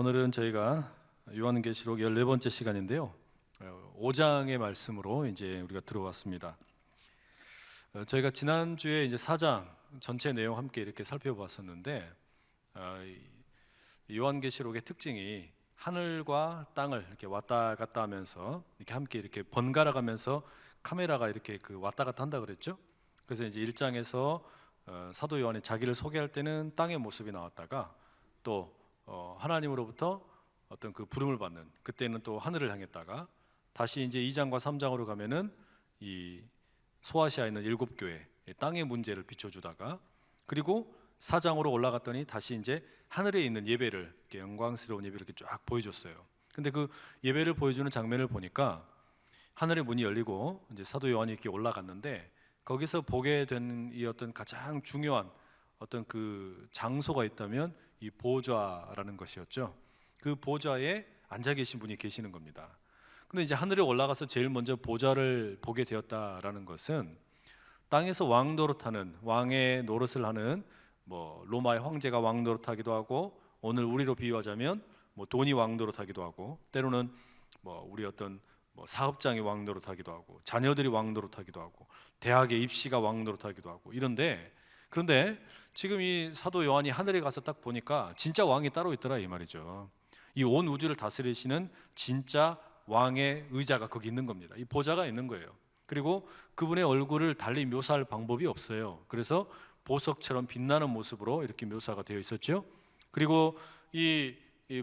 오늘은 저희가 요한계시록 14번째 시간인데요. 5장의 말씀으로 이제 우리가 들어왔습니다. 저희가 지난주에 이제 4장 전체 내용 함께 이렇게 살펴봤었는데, 요한계시록의 특징이 하늘과 땅을 이렇게 왔다 갔다 하면서 이렇게 함께 이렇게 번갈아 가면서 카메라가 이렇게 왔다 갔다 한다 그랬죠. 그래서 이제 1장에서 사도 요한이 자기를 소개할 때는 땅의 모습이 나왔다가 또 하나님으로부터 어떤 그 부름을 받는, 그때는 또 하늘을 향했다가 다시 이제 2장과 3장으로 가면은 이 소아시아에 있는 7교회 땅의 문제를 비춰주다가, 그리고 4장으로 올라갔더니 다시 이제 하늘에 있는 예배를, 이렇게 영광스러운 예배를 이렇게 쫙 보여줬어요. 근데 그 예배를 보여주는 장면을 보니까 하늘의 문이 열리고 이제 사도 요한이 이렇게 올라갔는데, 거기서 보게 된 이 어떤 가장 중요한 어떤 그 장소가 있다면 이 보좌라는 것이었죠. 그 보좌에 앉아 계신 분이 계시는 겁니다. 근데 이제 하늘에 올라가서 제일 먼저 보좌를 보게 되었다라는 것은 땅에서 왕 노릇하는, 왕의 노릇을 하는, 뭐 로마의 황제가 왕 노릇하기도 하고, 오늘 우리로 비유하자면 뭐 돈이 왕 노릇하기도 하고, 때로는 뭐 우리 어떤 뭐 사업장이 왕 노릇하기도 하고, 자녀들이 왕 노릇하기도 하고, 대학의 입시가 왕 노릇하기도 하고 이런데, 그런데 지금 이 사도 요한이 하늘에 가서 딱 보니까 진짜 왕이 따로 있더라 이 말이죠. 이 온 우주를 다스리시는 진짜 왕의 의자가 거기 있는 겁니다. 이 보좌가 있는 거예요. 그리고 그분의 얼굴을 달리 묘사할 방법이 없어요. 그래서 보석처럼 빛나는 모습으로 이렇게 묘사가 되어 있었죠. 그리고 이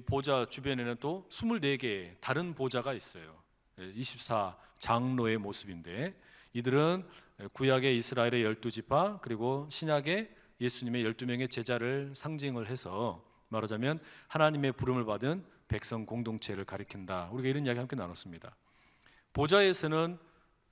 보좌 주변에는 또 24개의 다른 보좌가 있어요. 24장로의 모습인데, 이들은 구약의 이스라엘의 12지파, 그리고 신약의 예수님의 12명의 제자를 상징을 해서 말하자면 하나님의 부름을 받은 백성 공동체를 가리킨다. 우리가 이런 이야기 함께 나눴습니다. 보좌에서는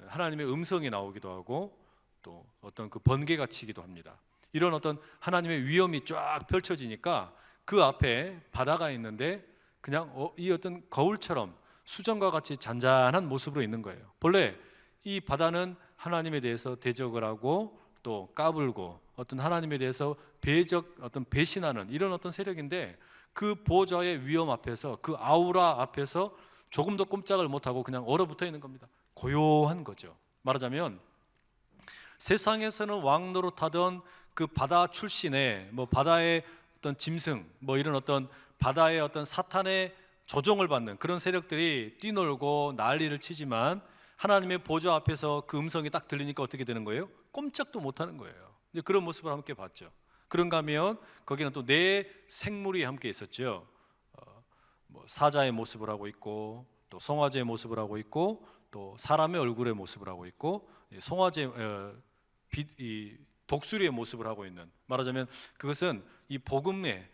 하나님의 음성이 나오기도 하고 또 어떤 그 번개가 치기도 합니다. 이런 어떤 하나님의 위엄이 쫙 펼쳐지니까 그 앞에 바다가 있는데 그냥 이 어떤 거울처럼 수정과 같이 잔잔한 모습으로 있는 거예요. 본래 이 바다는 하나님에 대해서 대적을 하고 또 까불고 어떤 하나님에 대해서 어떤 배신하는 이런 어떤 세력인데, 그 보좌의 위엄 앞에서, 그 아우라 앞에서 조금도 꼼짝을 못하고 그냥 얼어붙어 있는 겁니다. 고요한 거죠. 말하자면 세상에서는 왕 노릇하던 그 바다 출신의 뭐 바다의 어떤 짐승, 뭐 이런 어떤 바다의 어떤 사탄의 조종을 받는 그런 세력들이 뛰놀고 난리를 치지만, 하나님의 보좌 앞에서 그 음성이 딱 들리니까 어떻게 되는 거예요? 꼼짝도 못하는 거예요. 이제 그런 모습을 함께 봤죠. 그런가 하면 거기는 또 네 생물이 함께 있었죠. 뭐 사자의 모습을 하고 있고, 또 송아지의 모습을 하고 있고, 또 사람의 얼굴의 모습을 하고 있고, 독수리의 모습을 하고 있는, 말하자면 그것은 이 복음의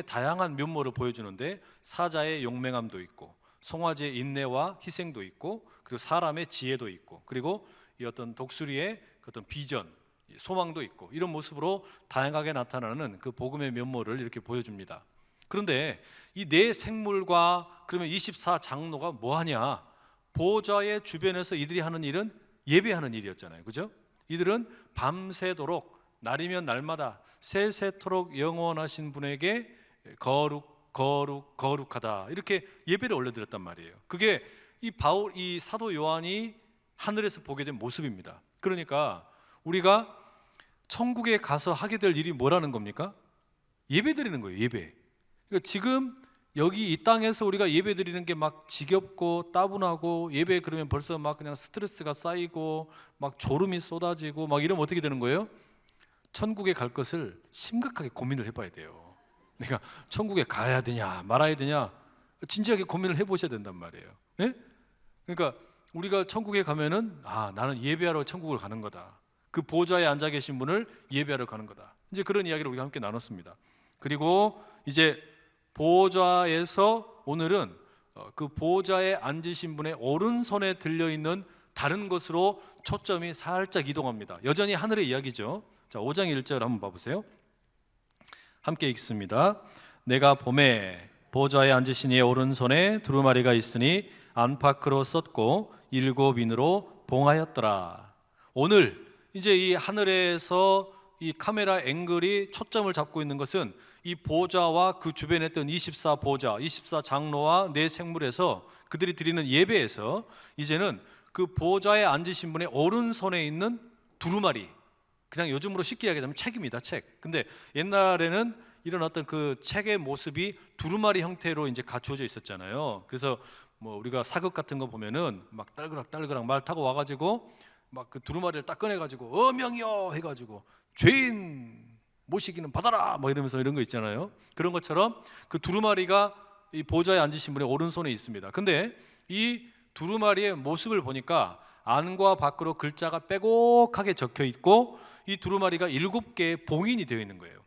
다양한 면모를 보여주는데, 사자의 용맹함도 있고, 송아지의 인내와 희생도 있고, 그리고 사람의 지혜도 있고, 그리고 이 어떤 독수리의 어떤 비전, 소망도 있고, 이런 모습으로 다양하게 나타나는 그 복음의 면모를 이렇게 보여줍니다. 그런데 이 네 생물과 그러면 24장로가 뭐 하냐? 보좌의 주변에서 이들이 하는 일은 예배하는 일이었잖아요. 그죠? 이들은 밤새도록, 날이면 날마다 세세토록 영원하신 분에게 거룩하다, 이렇게 예배를 올려드렸단 말이에요. 그게 이 사도 요한이 하늘에서 보게 된 모습입니다. 그러니까 우리가 천국에 가서 하게 될 일이 뭐라는 겁니까? 예배 드리는 거예요. 예배. 그러니까 지금 여기 이 땅에서 우리가 예배 드리는 게 막 지겹고 따분하고, 예배 그러면 벌써 막 그냥 스트레스가 쌓이고 막 졸음이 쏟아지고 막 이러면 어떻게 되는 거예요? 천국에 갈 것을 심각하게 고민을 해봐야 돼요. 내가 천국에 가야 되냐 말아야 되냐 진지하게 고민을 해보셔야 된단 말이에요. 네? 그러니까 우리가 천국에 가면은 나는 예배하러 천국을 가는 거다. 그 보좌에 앉아 계신 분을 예배하러 가는 거다. 이제 그런 이야기를 우리가 함께 나눴습니다. 그리고 이제 보좌에서 오늘은 그 보좌에 앉으신 분의 오른손에 들려있는 다른 것으로 초점이 살짝 이동합니다. 여전히 하늘의 이야기죠. 자, 5장 1절 한번 봐보세요. 함께 읽습니다. 내가 봄에 보좌에 앉으신 이의 오른손에 두루마리가 있으니 안팎으로 썼고 7인으로 봉하였더라. 오늘 이제 이 하늘에서 이 카메라 앵글이 초점을 잡고 있는 것은 이 보좌와 그 주변에 있던 24 보좌, 24 장로와 네 생물에서 그들이 드리는 예배에서 이제는 그 보좌에 앉으신 분의 오른손에 있는 두루마리, 그냥 요즘으로 쉽게 이야기하자면 책입니다, 책. 근데 옛날에는 이런 어떤 그 책의 모습이 두루마리 형태로 이제 갖추어져 있었잖아요. 그래서 뭐 우리가 사극 같은 거 보면은 막 딸그락 말 타고 와가지고 막 그 두루마리를 딱 꺼내가지고 어명이여 해가지고 죄인 모시기는 받아라 뭐 이러면서 이런 거 있잖아요. 그런 것처럼 그 두루마리가 이 보좌에 앉으신 분의 오른손에 있습니다. 근데 이 두루마리의 모습을 보니까 안과 밖으로 글자가 빼곡하게 적혀 있고 이 두루마리가 7개의 봉인이 되어 있는 거예요.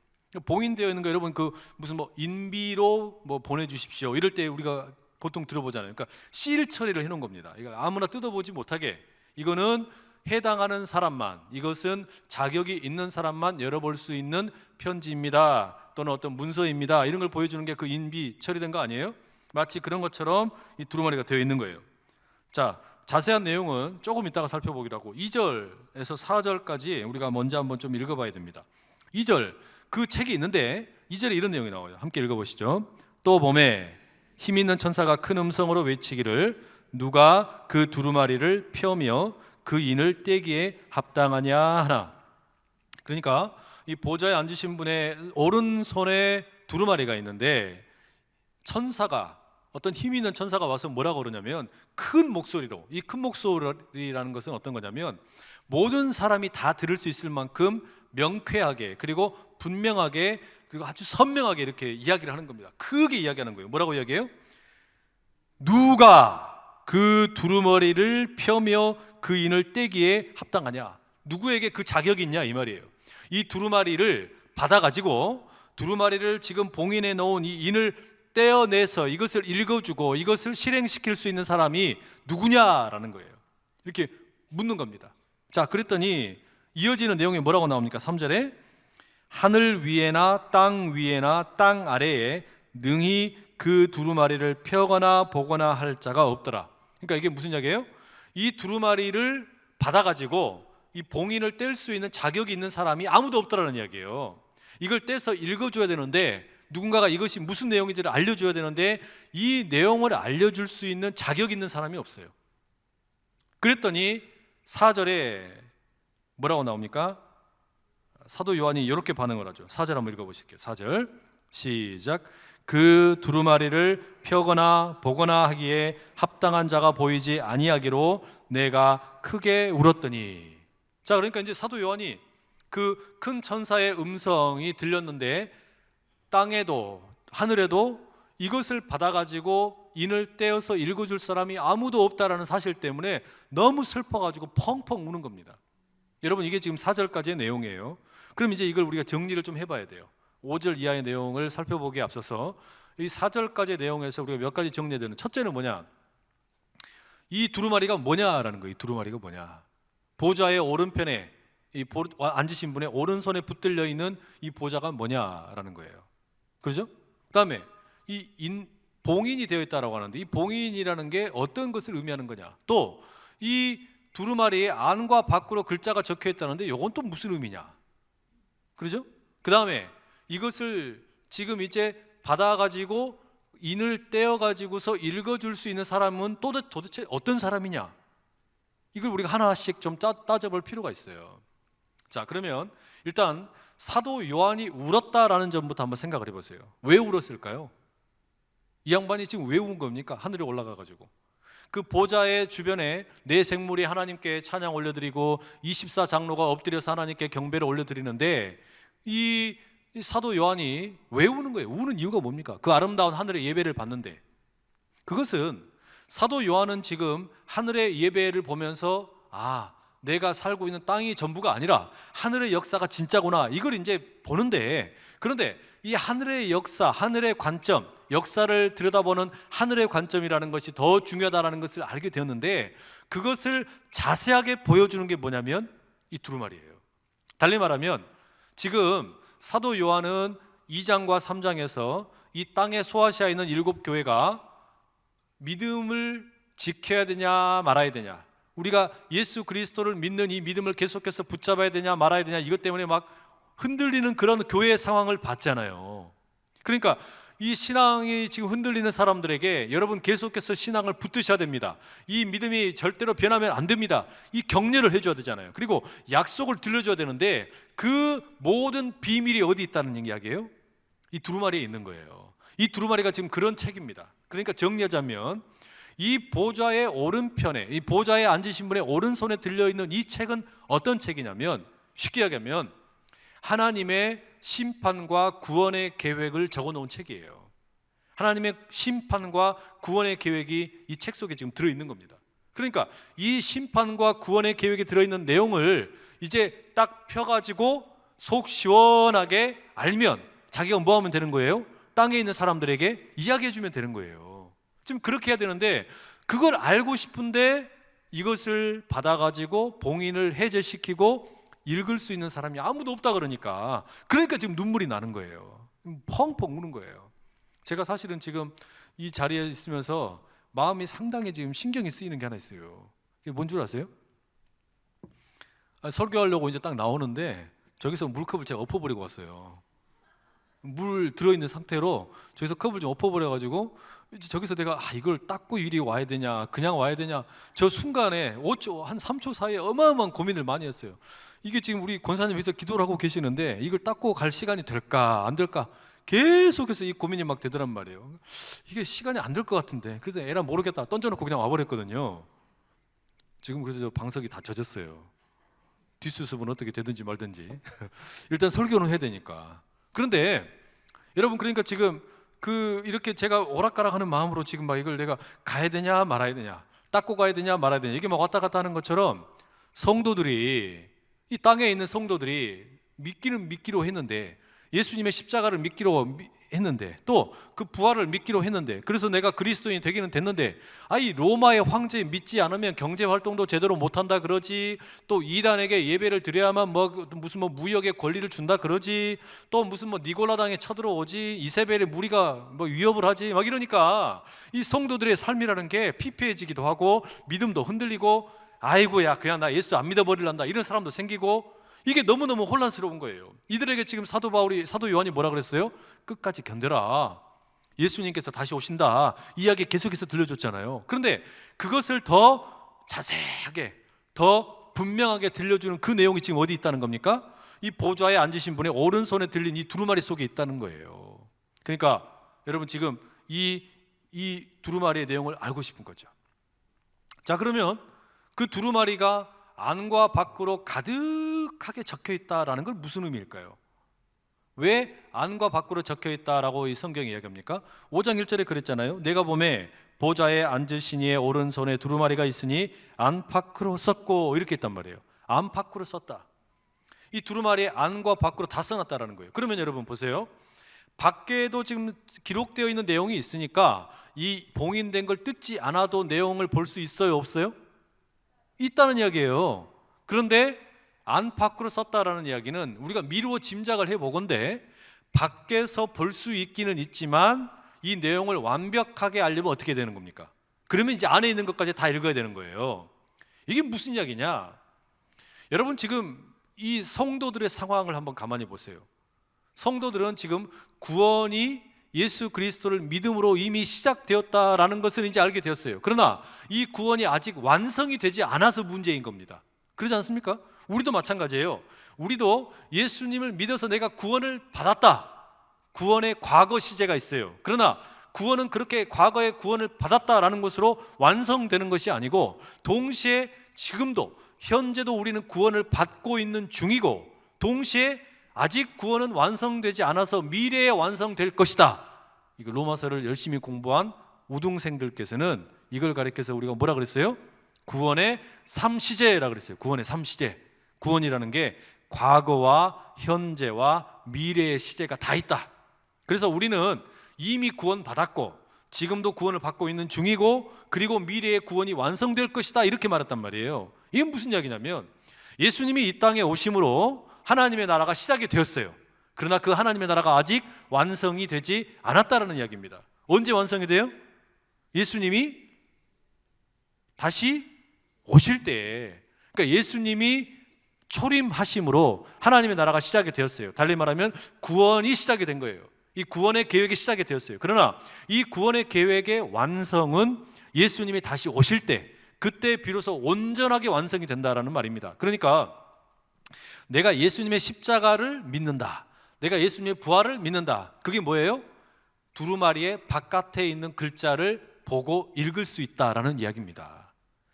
봉인되어 있는 거 여러분 그 무슨 뭐 인비로 뭐 보내주십시오 이럴 때 우리가 보통 들어보잖아요. 그러니까 실 처리를 해놓은 겁니다. 이거 아무나 뜯어보지 못하게, 이거는 해당하는 사람만, 이것은 자격이 있는 사람만 열어볼 수 있는 편지입니다 또는 어떤 문서입니다 이런 걸 보여주는 게 그 인비 처리된 거 아니에요? 마치 그런 것처럼 이 두루마리가 되어 있는 거예요. 자, 자세한 내용은 조금 이따가 살펴보기로 하고 2절에서 4절까지 우리가 먼저 한번 좀 읽어봐야 됩니다. 2절, 그 책이 있는데 2절에 이런 내용이 나와요. 함께 읽어보시죠. 또 봄에 힘 있는 천사가 큰 음성으로 외치기를 누가 그 두루마리를 펴며 그 인을 떼기에 합당하냐 하나. 그러니까 이 보좌에 앉으신 분의 오른손에 두루마리가 있는데 천사가, 어떤 힘 있는 천사가 와서 뭐라고 그러냐면 큰 목소리로, 이 큰 목소리라는 것은 어떤 거냐면 모든 사람이 다 들을 수 있을 만큼 명쾌하게 그리고 분명하게 그리고 아주 선명하게 이렇게 이야기를 하는 겁니다. 크게 이야기하는 거예요. 뭐라고 이야기해요? 누가 그 두루마리를 펴며 그 인을 떼기에 합당하냐? 누구에게 그 자격이 있냐 이 말이에요. 이 두루마리를 받아가지고 두루마리를 지금 봉인해 놓은 이 인을 떼어내서 이것을 읽어주고 이것을 실행시킬 수 있는 사람이 누구냐라는 거예요. 이렇게 묻는 겁니다. 자, 그랬더니 이어지는 내용이 뭐라고 나옵니까? 3절에 하늘 위에나 땅 위에나 땅 아래에 능히 그 두루마리를 펴거나 보거나 할 자가 없더라. 그러니까 이게 무슨 이야기예요? 이 두루마리를 받아가지고 이 봉인을 뗄 수 있는 자격이 있는 사람이 아무도 없더라는 이야기예요. 이걸 떼서 읽어줘야 되는데 누군가가 이것이 무슨 내용인지를 알려줘야 되는데 이 내용을 알려줄 수 있는 자격 있는 사람이 없어요. 그랬더니 4절에 뭐라고 나옵니까? 사도 요한이 이렇게 반응을 하죠. 4절 한번 읽어보실게요. 4절 시작. 그 두루마리를 펴거나 보거나 하기에 합당한 자가 보이지 아니하기로 내가 크게 울었더니. 자, 그러니까 이제 사도 요한이 그 큰 천사의 음성이 들렸는데 땅에도 하늘에도 이것을 받아가지고 인을 떼어서 읽어줄 사람이 아무도 없다라는 사실 때문에 너무 슬퍼가지고 펑펑 우는 겁니다. 여러분, 이게 지금 4절까지의 내용이에요. 그럼 이제 이걸 우리가 정리를 좀 해봐야 돼요. 5절 이하의 내용을 살펴보기에 앞서서 이 4절까지의 내용에서 우리가 몇 가지 정리해야 되는, 첫째는 뭐냐? 이 두루마리가 뭐냐라는 거예요. 이 두루마리가 뭐냐? 보좌의 오른편에 앉으신 분의 오른손에 붙들려 있는 이 보좌가 뭐냐라는 거예요. 그렇죠? 그 다음에 이 봉인이 되어 있다라고 하는데 이 봉인이라는 게 어떤 것을 의미하는 거냐? 또 이 두루마리에 안과 밖으로 글자가 적혀 있다는데 이건 또 무슨 의미냐? 그렇죠? 그 다음에 이것을 지금 이제 받아가지고 인을 떼어가지고서 읽어줄 수 있는 사람은 도대체 어떤 사람이냐? 이걸 우리가 하나씩 좀 따져볼 필요가 있어요. 자, 그러면 일단 사도 요한이 울었다라는 점부터 한번 생각을 해보세요. 왜 울었을까요? 이 양반이 지금 왜 운 겁니까? 하늘에 올라가가지고 그 보좌의 주변에 네 생물이 하나님께 찬양 올려드리고 24 장로가 엎드려서 하나님께 경배를 올려드리는데 이 사도 요한이 왜 우는 거예요? 우는 이유가 뭡니까? 그 아름다운 하늘의 예배를 받는데, 그것은 사도 요한은 지금 하늘의 예배를 보면서 내가 살고 있는 땅이 전부가 아니라 하늘의 역사가 진짜구나, 이걸 이제 보는데, 그런데 이 하늘의 역사, 하늘의 관점, 역사를 들여다보는 하늘의 관점이라는 것이 더 중요하다는 것을 알게 되었는데, 그것을 자세하게 보여주는 게 뭐냐면 이 두루마리예요. 달리 말하면 지금 사도 요한은 2장과 3장에서 이 땅에 소아시아에 있는 7교회가 믿음을 지켜야 되냐 말아야 되냐, 우리가 예수 그리스도를 믿는 이 믿음을 계속해서 붙잡아야 되냐 말아야 되냐, 이것 때문에 막 흔들리는 그런 교회의 상황을 봤잖아요. 그러니까 이 신앙이 지금 흔들리는 사람들에게 여러분 계속해서 신앙을 붙드셔야 됩니다. 이 믿음이 절대로 변하면 안 됩니다. 이 격려를 해줘야 되잖아요. 그리고 약속을 들려줘야 되는데 그 모든 비밀이 어디 있다는 이야기예요? 이 두루마리에 있는 거예요. 이 두루마리가 지금 그런 책입니다. 그러니까 정리하자면 이 보좌의 오른편에, 이 보좌에 앉으신 분의 오른손에 들려있는 이 책은 어떤 책이냐면, 쉽게 이야기하면 하나님의 심판과 구원의 계획을 적어놓은 책이에요. 하나님의 심판과 구원의 계획이 이 책 속에 지금 들어있는 겁니다. 그러니까 이 심판과 구원의 계획에 들어있는 내용을 이제 딱 펴가지고 속 시원하게 알면 자기가 뭐 하면 되는 거예요? 땅에 있는 사람들에게 이야기해주면 되는 거예요. 지금 그렇게 해야 되는데, 그걸 알고 싶은데 이것을 받아가지고 봉인을 해제시키고 읽을 수 있는 사람이 아무도 없다 그러니까 지금 눈물이 나는 거예요. 펑펑 우는 거예요. 제가 사실은 지금 이 자리에 있으면서 마음이 상당히 지금 신경이 쓰이는 게 하나 있어요. 이게 뭔 줄 아세요? 설교하려고 이제 딱 나오는데 저기서 물컵을 제가 엎어버리고 왔어요. 물 들어있는 상태로 저기서 컵을 좀 엎어버려가지고 이제 저기서 내가 이걸 닦고 이리 와야 되냐 그냥 와야 되냐, 저 순간에 5초 한 3초 사이에 어마어마한 고민을 많이 했어요. 이게 지금 우리 권사님께서 기도를 하고 계시는데 이걸 닦고 갈 시간이 될까 안 될까 계속해서 이 고민이 막 되더란 말이에요. 이게 시간이 안 될 것 같은데, 그래서 에라 모르겠다 던져놓고 그냥 와버렸거든요. 지금 그래서 저 방석이 다 젖었어요. 뒷수습은 어떻게 되든지 말든지 일단 설교는 해야 되니까. 그런데 여러분, 그러니까 지금 이렇게 제가 오락가락하는 마음으로 지금 막 이걸 내가 가야 되냐 말아야 되냐, 닦고 가야 되냐 말아야 되냐, 이게 막 왔다 갔다 하는 것처럼 성도들이, 이 땅에 있는 성도들이 믿기는 믿기로 했는데, 예수님의 십자가를 믿기로 했는데, 또 그 부활을 믿기로 했는데, 그래서 내가 그리스도인이 되기는 됐는데, 이 로마의 황제 믿지 않으면 경제 활동도 제대로 못한다 그러지, 또 이단에게 예배를 드려야만 무슨 무역의 권리를 준다 그러지, 또 무슨 니골라당에 쳐들어오지, 이세벨의 무리가 위협을 하지, 막 이러니까 이 성도들의 삶이라는 게 피폐해지기도 하고 믿음도 흔들리고, 아이고야 그냥 나 예수 안 믿어버릴란다 이런 사람도 생기고, 이게 너무너무 혼란스러운 거예요. 이들에게 지금 사도 요한이 뭐라 그랬어요? 끝까지 견뎌라, 예수님께서 다시 오신다, 이야기 계속해서 들려줬잖아요. 그런데 그것을 더 자세하게, 더 분명하게 들려주는 그 내용이 지금 어디 있다는 겁니까? 이 보좌에 앉으신 분의 오른손에 들린 이 두루마리 속에 있다는 거예요. 그러니까 여러분, 지금 이 두루마리의 내용을 알고 싶은 거죠. 자, 그러면 그 두루마리가 안과 밖으로 가득하게 적혀 있다라는 건 무슨 의미일까요? 왜 안과 밖으로 적혀 있다라고 이 성경이 이야기합니까? 5장 1절에 그랬잖아요. 내가 보매 보좌에 앉으신 이의 오른손에 두루마리가 있으니 안팎으로 썼고, 이렇게 했단 말이에요. 안팎으로 썼다. 이 두루마리에 안과 밖으로 다 써놨다라는 거예요. 그러면 여러분 보세요. 밖에도 지금 기록되어 있는 내용이 있으니까 이 봉인된 걸 뜯지 않아도 내용을 볼 수 있어요, 없어요? 있다는 이야기예요. 그런데 안팎으로 썼다라는 이야기는 우리가 미루어 짐작을 해보건대 밖에서 볼 수 있기는 있지만 이 내용을 완벽하게 알려면 어떻게 되는 겁니까? 그러면 이제 안에 있는 것까지 다 읽어야 되는 거예요. 이게 무슨 이야기냐? 여러분, 지금 이 성도들의 상황을 한번 가만히 보세요. 성도들은 지금 구원이 예수 그리스도를 믿음으로 이미 시작되었다라는 것을 이제 알게 되었어요. 그러나 이 구원이 아직 완성이 되지 않아서 문제인 겁니다. 그렇지 않습니까? 우리도 마찬가지예요. 우리도 예수님을 믿어서 내가 구원을 받았다, 구원의 과거 시제가 있어요. 그러나 구원은 그렇게 과거에 구원을 받았다라는 것으로 완성되는 것이 아니고, 동시에 지금도 현재도 우리는 구원을 받고 있는 중이고, 동시에 아직 구원은 완성되지 않아서 미래에 완성될 것이다. 이거 로마서를 열심히 공부한 우등생들께서는 이걸 가리켜서 우리가 뭐라 그랬어요? 구원의 3시제라 그랬어요. 구원의 3시제. 구원이라는 게 과거와 현재와 미래의 시제가 다 있다. 그래서 우리는 이미 구원 받았고 지금도 구원을 받고 있는 중이고, 그리고 미래의 구원이 완성될 것이다, 이렇게 말했단 말이에요. 이게 무슨 이야기냐면, 예수님이 이 땅에 오심으로 하나님의 나라가 시작이 되었어요. 그러나 그 하나님의 나라가 아직 완성이 되지 않았다는 이야기입니다. 언제 완성이 돼요? 예수님이 다시 오실 때, 그러니까 예수님이 초림하심으로 하나님의 나라가 시작이 되었어요. 달리 말하면 구원이 시작이 된 거예요. 이 구원의 계획이 시작이 되었어요. 그러나 이 구원의 계획의 완성은 예수님이 다시 오실 때, 그때 비로소 온전하게 완성이 된다라는 말입니다. 그러니까 내가 예수님의 십자가를 믿는다, 내가 예수님의 부활을 믿는다, 그게 뭐예요? 두루마리의 바깥에 있는 글자를 보고 읽을 수 있다라는 이야기입니다.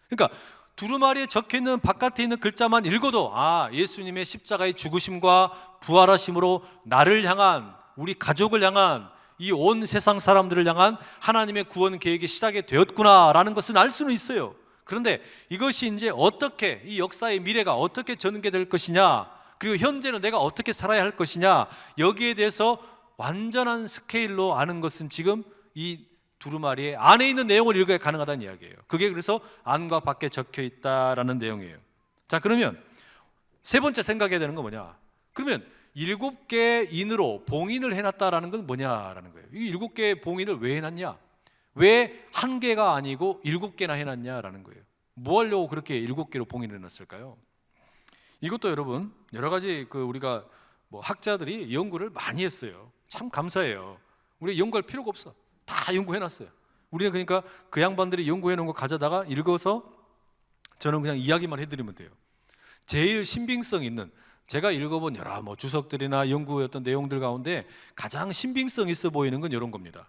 그러니까 두루마리에 적혀있는 바깥에 있는 글자만 읽어도 예수님의 십자가의 죽으심과 부활하심으로 나를 향한, 우리 가족을 향한, 이 온 세상 사람들을 향한 하나님의 구원 계획이 시작이 되었구나라는 것은 알 수는 있어요. 그런데 이것이 이제 어떻게, 이 역사의 미래가 어떻게 전개될 것이냐, 그리고 현재는 내가 어떻게 살아야 할 것이냐, 여기에 대해서 완전한 스케일로 아는 것은 지금 이 두루마리의 안에 있는 내용을 읽어야 가능하다는 이야기예요. 그게 그래서 안과 밖에 적혀 있다라는 내용이에요. 자, 그러면 세 번째 생각해야 되는 건 뭐냐? 그러면 7개의 인으로 봉인을 해놨다라는 건 뭐냐라는 거예요. 이 7개의 봉인을 왜 해놨냐? 왜 1개가 아니고 7개나 해놨냐라는 거예요. 뭐 하려고 그렇게 7개로 봉인을 해놨을까요? 이것도 여러분 여러 가지 우리가 학자들이 연구를 많이 했어요. 참 감사해요. 우리 연구할 필요가 없어. 다 연구해놨어요. 우리는 그러니까 그 양반들이 연구해놓은 거 가져다가 읽어서 저는 그냥 이야기만 해드리면 돼요. 제일 신빙성 있는, 제가 읽어본 여러 주석들이나 연구했던 내용들 가운데 가장 신빙성 있어 보이는 건 이런 겁니다.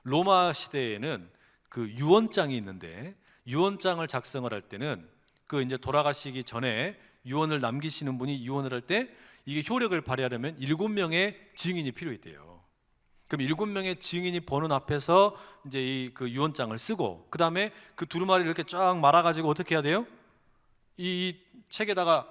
로마 시대에는 그 유언장이 있는데, 유언장을 작성을 할 때는 이제 돌아가시기 전에 유언을 남기시는 분이 유언을 할 때 이게 효력을 발휘하려면 7명의 증인이 필요했대요. 그럼 7명의 증인이 보는 앞에서 이제 그 유언장을 쓰고, 그 다음에 그 두루마리를 이렇게 쫙 말아가지고 어떻게 해야 돼요? 이 책에다가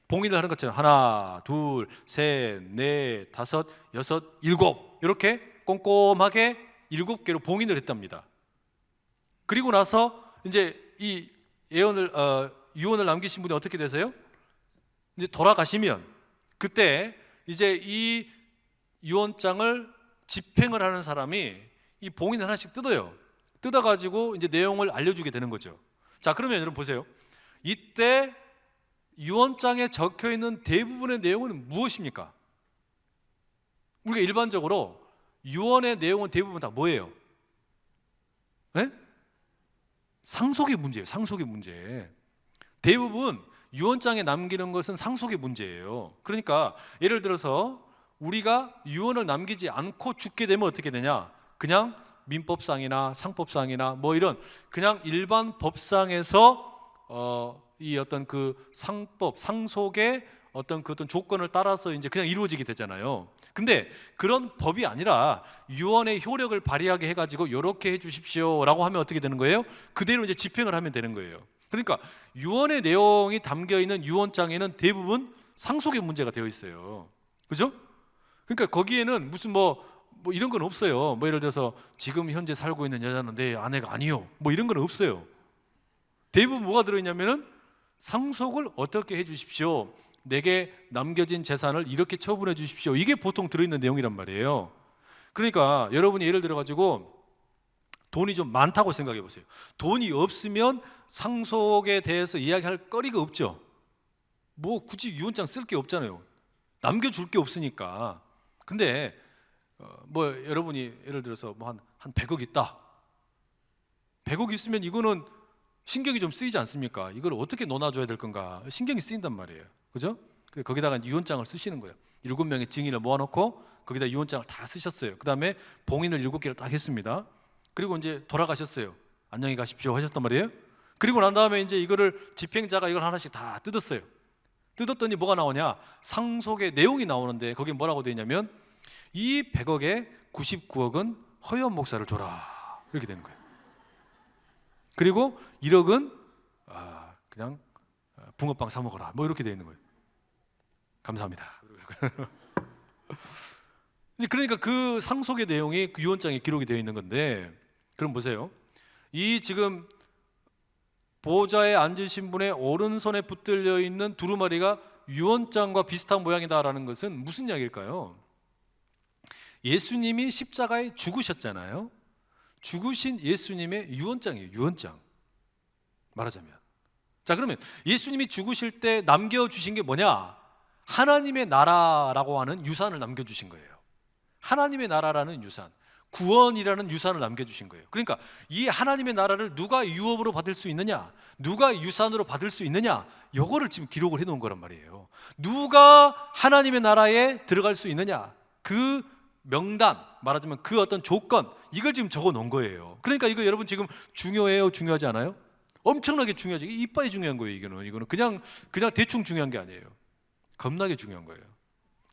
봉인을 하는 것처럼 하나, 둘, 셋, 넷, 다섯, 여섯, 일곱, 이렇게 꼼꼼하게 7개로 봉인을 했답니다. 그리고 나서 이제 이 유언을 남기신 분이 어떻게 되세요? 이제 돌아가시면 그때 이제 이 유언장을 집행을 하는 사람이 이 봉인을 하나씩 뜯어가지고 이제 내용을 알려주게 되는 거죠. 자, 그러면 여러분 보세요. 이때 유언장에 적혀 있는 대부분의 내용은 무엇입니까? 우리가 일반적으로 유언의 내용은 대부분 다 뭐예요? 네? 상속의 문제예요. 상속의 문제. 대부분 유언장에 남기는 것은 상속의 문제예요. 그러니까 예를 들어서 우리가 유언을 남기지 않고 죽게 되면 어떻게 되냐? 그냥 민법상이나 상법상이나 이런 그냥 일반 법상에서 이 어떤 그 상속의 어떤 조건을 따라서 이제 그냥 이루어지게 되잖아요. 근데 그런 법이 아니라 유언의 효력을 발휘하게 해가지고 이렇게 해주십시오라고 하면 어떻게 되는 거예요? 그대로 이제 집행을 하면 되는 거예요. 그러니까 유언의 내용이 담겨 있는 유언장에는 대부분 상속의 문제가 되어 있어요. 그죠? 그러니까 거기에는 무슨 이런 건 없어요. 예를 들어서 지금 현재 살고 있는 여자는 내 아내가 아니요. 이런 건 없어요. 대부분 뭐가 들어있냐면은 상속을 어떻게 해주십시오. 내게 남겨진 재산을 이렇게 처분해 주십시오. 이게 보통 들어있는 내용이란 말이에요. 그러니까 여러분이 예를 들어가지고 돈이 좀 많다고 생각해 보세요. 돈이 없으면 상속에 대해서 이야기할 거리가 없죠. 굳이 유언장 쓸 게 없잖아요. 남겨줄 게 없으니까. 근데 여러분이 예를 들어서 한 100억 있다. 100억 있으면 이거는 신경이 좀 쓰이지 않습니까? 이걸 어떻게 논아줘야 될 건가 신경이 쓰인단 말이에요. 그죠? 거기다가 유언장을 쓰시는 거예요. 7명의 증인을 모아놓고 거기다 유언장을 다 쓰셨어요. 그 다음에 봉인을 7개를 딱 했습니다. 그리고 이제 돌아가셨어요. 안녕히 가십시오 하셨단 말이에요. 그리고 난 다음에 이제 이거를 집행자가 이걸 하나씩 다 뜯었어요. 뜯었더니 뭐가 나오냐? 상속의 내용이 나오는데 거기에 뭐라고 되어 있냐면 이 100억에 99억은 허연 목사를 줘라 이렇게 되는 거예요. 그리고 1억은 그냥 붕어빵 사 먹어라 이렇게 되어 있는 거예요. 감사합니다. 그러니까 그 상속의 내용이 그 유언장에 기록이 되어 있는 건데, 그럼 보세요. 이 지금 보좌에 앉으신 분의 오른손에 붙들려 있는 두루마리가 유언장과 비슷한 모양이다라는 것은 무슨 이야기일까요? 예수님이 십자가에 죽으셨잖아요. 죽으신 예수님의 유언장이에요. 유언장. 말하자면. 자, 그러면 예수님이 죽으실 때 남겨주신 게 뭐냐? 하나님의 나라라고 하는 유산을 남겨주신 거예요. 하나님의 나라라는 유산, 구원이라는 유산을 남겨주신 거예요. 그러니까 이 하나님의 나라를 누가 유업으로 받을 수 있느냐, 누가 유산으로 받을 수 있느냐, 이거를 지금 기록을 해놓은 거란 말이에요. 누가 하나님의 나라에 들어갈 수 있느냐, 그 명단, 말하자면 그 어떤 조건, 이걸 지금 적어 놓은 거예요. 그러니까 이거 여러분 지금 중요해요, 중요하지 않아요? 엄청나게 중요하죠. 이빨이 중요한 거예요. 이거는 그냥 대충 중요한 게 아니에요. 겁나게 중요한 거예요.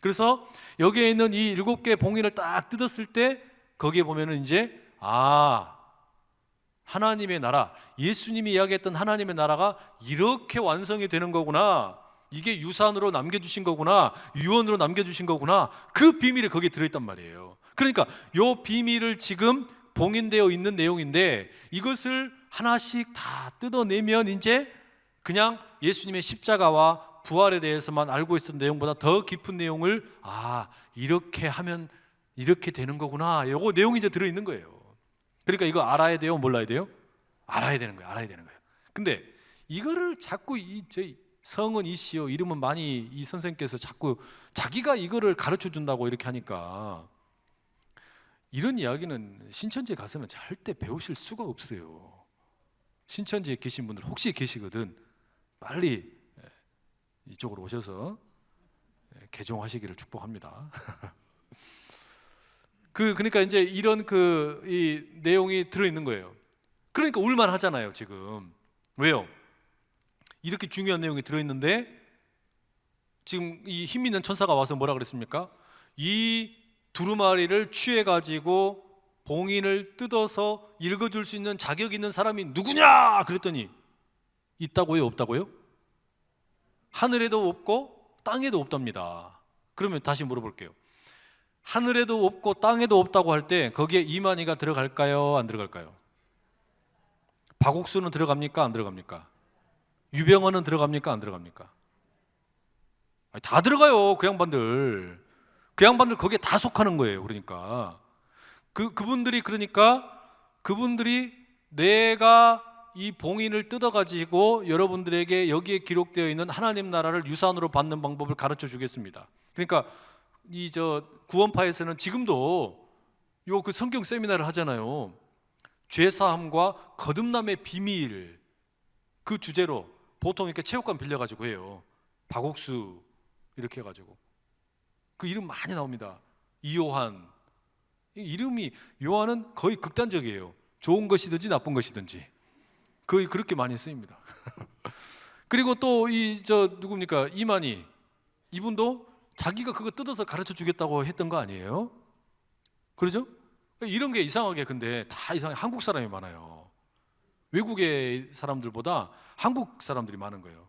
그래서 여기에 있는 이 7개 봉인을 딱 뜯었을 때 거기에 보면은 이제 하나님의 나라, 예수님이 이야기했던 하나님의 나라가 이렇게 완성이 되는 거구나, 이게 유산으로 남겨주신 거구나, 유언으로 남겨주신 거구나, 그 비밀이 거기에 들어있단 말이에요. 그러니까 이 비밀을 지금 봉인되어 있는 내용인데, 이것을 하나씩 다 뜯어내면 이제 그냥 예수님의 십자가와 부활에 대해서만 알고 있었던 내용보다 더 깊은 내용을 이렇게 하면 이렇게 되는 거구나, 요거 내용이 이제 들어있는 거예요. 그러니까 이거 알아야 돼요, 몰라야 돼요? 알아야 되는 거예요. 알아야 되는 거예요. 근데 이거를 자꾸 저희 성은 이시요, 이름은 많이, 이 선생님께서 자꾸 자기가 이거를 가르쳐 준다고 이렇게 하니까, 이런 이야기는 신천지에 가서는 절대 배우실 수가 없어요. 신천지에 계신 분들 혹시 계시거든 빨리 이쪽으로 오셔서 개종하시기를 축복합니다. 그러니까 이제 이런 이 내용이 들어있는 거예요. 그러니까 울만 하잖아요 지금. 왜요? 이렇게 중요한 내용이 들어있는데 지금 이 힘 있는 천사가 와서 뭐라 그랬습니까? 이 두루마리를 취해가지고 봉인을 뜯어서 읽어줄 수 있는 자격 있는 사람이 누구냐? 그랬더니 있다고요? 없다고요? 하늘에도 없고 땅에도 없답니다. 그러면 다시 물어볼게요. 하늘에도 없고 땅에도 없다고 할 때 거기에 이만희가 들어갈까요? 안 들어갈까요? 박옥수는 들어갑니까? 안 들어갑니까? 유병헌은 들어갑니까? 안 들어갑니까? 다 들어가요. 그 양반들 거기에 다 속하는 거예요. 그러니까 그분들이 내가 이 봉인을 뜯어가지고 여러분들에게 여기에 기록되어 있는 하나님 나라를 유산으로 받는 방법을 가르쳐 주겠습니다. 그러니까 구원파에서는 지금도 그 성경 세미나를 하잖아요. 죄사함과 거듭남의 비밀, 그 주제로 보통 이렇게 체육관 빌려가지고 해요. 박옥수 이렇게 해가지고 그 이름 많이 나옵니다. 이요한, 이름이 요한은 거의 극단적이에요. 좋은 것이든지 나쁜 것이든지 거의 그렇게 많이 쓰입니다. 그리고 또 누굽니까? 이만희, 이분도 자기가 그거 뜯어서 가르쳐 주겠다고 했던 거 아니에요? 그러죠? 이런 게 이상하게 근데 다 이상하게 한국 사람이 많아요. 외국의 사람들보다 한국 사람들이 많은 거예요.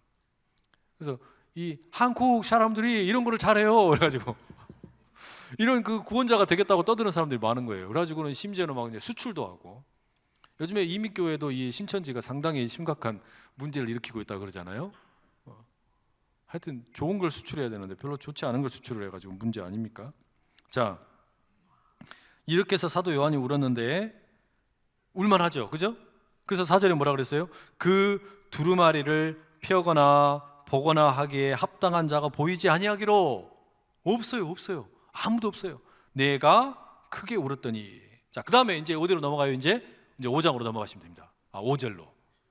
그래서 이 한국 사람들이 이런 거를 잘해요. 그래가지고 이런 구원자가 되겠다고 떠드는 사람들이 많은 거예요. 그래가지고는 심지어는 막 이제 수출도 하고, 요즘에 이민교회도 이 신천지가 상당히 심각한 문제를 일으키고 있다고 그러잖아요. 하여튼 좋은 걸 수출해야 되는데 별로 좋지 않은 걸 수출을 해가지고 문제 아닙니까? 자, 이렇게 해서 사도 요한이 울었는데 울만하죠, 그죠? 그래서 4절에 뭐라 그랬어요? 그 두루마리를 펴거나 보거나 하기에 합당한 자가 보이지 아니하기로. 없어요. 아무도 없어요. 내가 크게 울었더니. 자, 그 다음에 이제 어디로 넘어가요? 이제 5장으로 넘어가시면 됩니다. 5절로.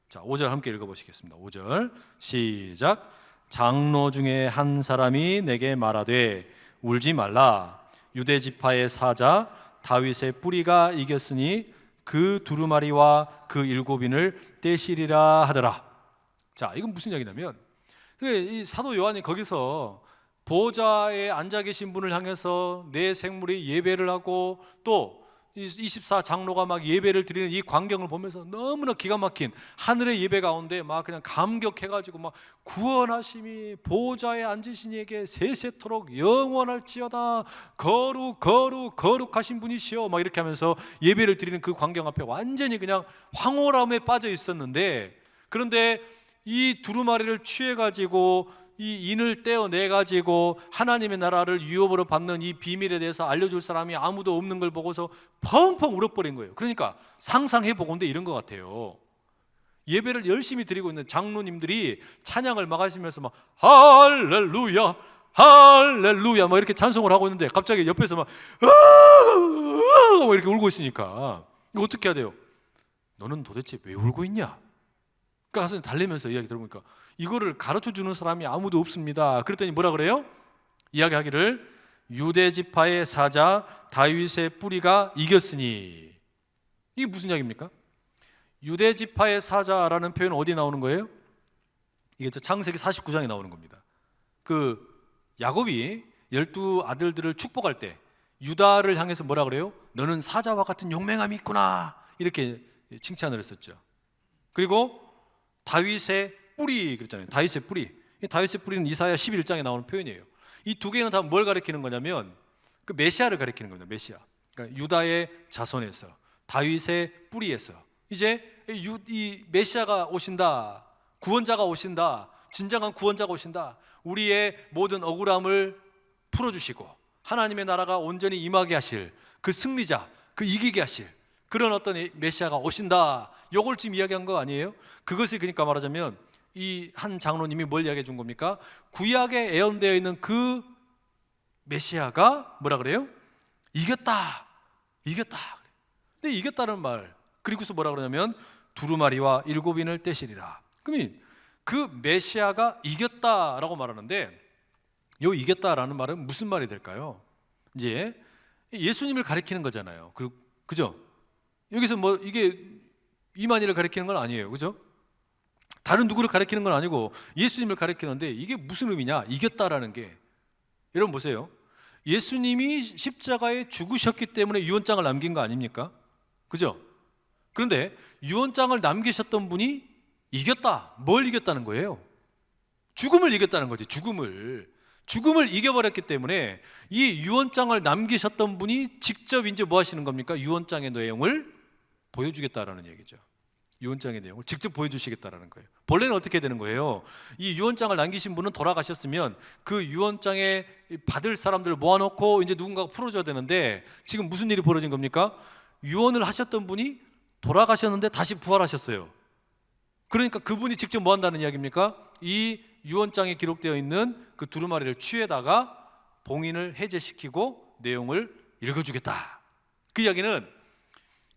자, 5절 함께 읽어보시겠습니다. 5절 시작. 장로 중에 한 사람이 내게 말하되 울지 말라. 유대 지파의 사자 다윗의 뿌리가 이겼으니 그 두루마리와 그 7인을 떼시리라 하더라. 자, 이건 무슨 이야기냐면, 이 사도 요한이 거기서 보좌에 앉아 계신 분을 향해서 내 생물이 예배를 하고 또 24 장로가 막 예배를 드리는 이 광경을 보면서 너무나 기가 막힌 하늘의 예배 가운데 막 그냥 감격해가지고 막 구원하심이 보좌에 앉으신 이에게 세세토록 영원할지어다. 거룩하신 분이시여. 막 이렇게 하면서 예배를 드리는 그 광경 앞에 완전히 그냥 황홀함에 빠져 있었는데, 그런데 이 두루마리를 취해가지고 이 인을 떼어내가지고 하나님의 나라를 유업으로 받는 이 비밀에 대해서 알려줄 사람이 아무도 없는 걸 보고서 펑펑 울어버린 거예요. 그러니까 상상해보건대 이런 것 같아요. 예배를 열심히 드리고 있는 장로님들이 찬양을 막 하시면서 막 할렐루야 할렐루야 막 이렇게 찬송을 하고 있는데 갑자기 옆에서 막 이렇게 울고 있으니까 이거 어떻게 해야 돼요? 너는 도대체 왜 울고 있냐? 그러니까 가서 달래면서 이야기 들어보니까 이거를 가르쳐주는 사람이 아무도 없습니다. 그랬더니 뭐라 그래요? 이야기하기를 유대 지파의 사자 다윗의 뿌리가 이겼으니. 이게 무슨 이야기입니까? 유대 지파의 사자라는 표현은 어디에 나오는 거예요? 이게 창세기 49장에 나오는 겁니다. 그 야곱이 12 아들들을 축복할 때 유다를 향해서 뭐라 그래요? 너는 사자와 같은 용맹함이 있구나 이렇게 칭찬을 했었죠. 그리고 다윗의 뿌리 그랬잖아요. 다윗의 뿌리. 다윗의 뿌리는 이사야 11장에 나오는 표현이에요. 이 두 개는 다 뭘 가리키는 거냐면 그 메시아를 가리키는 겁니다. 메시아. 그러니까 유다의 자손에서 다윗의 뿌리에서 이제 이 메시아가 오신다. 구원자가 오신다. 진정한 구원자가 오신다. 우리의 모든 억울함을 풀어주시고 하나님의 나라가 온전히 임하게 하실 그 승리자, 그 이기게 하실 그런 어떤 메시아가 오신다. 요걸 지금 이야기한 거 아니에요? 그것이 그러니까 말하자면 이 한 장로님이 뭘 이야기해 준 겁니까? 구약에 예언되어 있는 그 메시아가 뭐라 그래요? 이겼다. 이겼다. 근데 이겼다는 말 그리고서 뭐라 그러냐면 두루마리와 7인을 떼시리라. 그러면 그 메시아가 이겼다라고 말하는데 요 이겼다라는 말은 무슨 말이 될까요? 이제 예수님을 가리키는 거잖아요. 그죠? 여기서 뭐 이게 이만희를 가리키는 건 아니에요. 그죠? 다른 누구를 가리키는 건 아니고 예수님을 가리키는데 이게 무슨 의미냐? 이겼다라는 게. 여러분 보세요. 예수님이 십자가에 죽으셨기 때문에 유언장을 남긴 거 아닙니까? 그죠? 그런데 유언장을 남기셨던 분이 이겼다. 뭘 이겼다는 거예요? 죽음을 이겼다는 거지. 죽음을 이겨버렸기 때문에 이 유언장을 남기셨던 분이 직접 이제 뭐 하시는 겁니까? 유언장의 내용을 보여주겠다라는 얘기죠. 유언장의 내용을 직접 보여주시겠다라는 거예요. 본래는 어떻게 되는 거예요? 이 유언장을 남기신 분은 돌아가셨으면 그 유언장에 받을 사람들을 모아놓고 이제 누군가가 풀어줘야 되는데 지금 무슨 일이 벌어진 겁니까? 유언을 하셨던 분이 돌아가셨는데 다시 부활하셨어요. 그러니까 그분이 직접 뭐 한다는 이야기입니까? 이 유언장에 기록되어 있는 그 두루마리를 취해다가 봉인을 해제시키고 내용을 읽어주겠다. 그 이야기는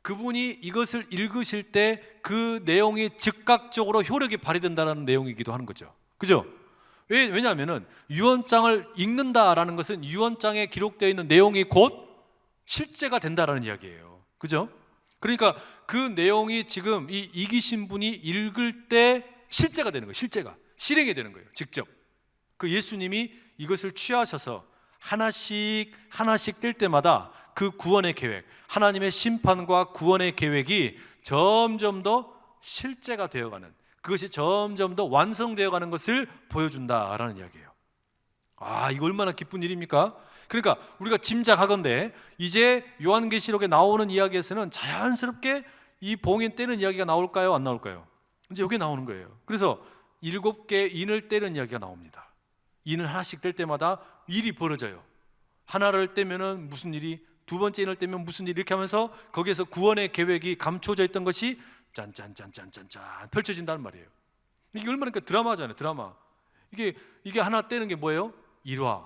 그분이 이것을 읽으실 때 그 내용이 즉각적으로 효력이 발휘된다는 내용이기도 하는 거죠. 그죠? 왜냐하면 유언장을 읽는다라는 것은 유언장에 기록되어 있는 내용이 곧 실제가 된다라는 이야기예요. 그죠? 그러니까 그 내용이 지금 이 이기신 분이 읽을 때 실제가 되는 거예요. 실제가 실행이 되는 거예요. 직접 그 예수님이 이것을 취하셔서 하나씩 뗄 때마다 그 구원의 계획, 하나님의 심판과 구원의 계획이 점점 더 실제가 되어가는, 그것이 점점 더 완성되어가는 것을 보여준다라는 이야기예요. 아, 이거 얼마나 기쁜 일입니까? 그러니까 우리가 짐작하건대 이제 요한계시록에 나오는 이야기에서는 자연스럽게 이 봉인 떼는 이야기가 나올까요? 안 나올까요? 이제 여기 나오는 거예요. 그래서 7개 인을 떼는 이야기가 나옵니다. 인을 하나씩 뗄 때마다 일이 벌어져요. 하나를 떼면은 무슨 일이, 두 번째 인을 떼면 무슨 일, 이렇게 하면서 거기에서 구원의 계획이 감춰져 있던 것이 짠짠짠짠짠짠 펼쳐진다는 말이에요. 이게 얼마나 드라마잖아요. 드라마. 이게 하나 떼는 게 뭐예요? 1화,